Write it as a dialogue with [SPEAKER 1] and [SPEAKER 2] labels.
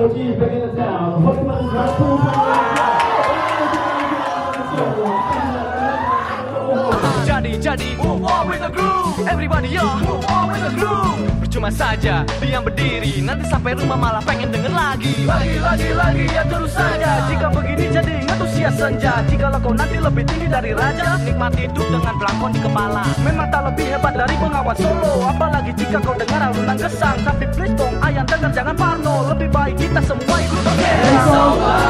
[SPEAKER 1] LG back in the town. Bagaimana Garpu?
[SPEAKER 2] Jadi move on with the groove. Everybody yo move on with the groove. Percuma saja diam berdiri, nanti sampai rumah malah pengen denger lagi ya terus saja. Jika begini jadi antusias senja. Jika kau nanti lebih tinggi dari raja, nikmati hidup dengan belangkon di kepala. Memang tak lebih hebat dari pengawas solo. Apalagi jika kau dengar alunan gesang. Tapi please dong ayam dengar jangan parno. Lebih baik kita semua ikut bergerak.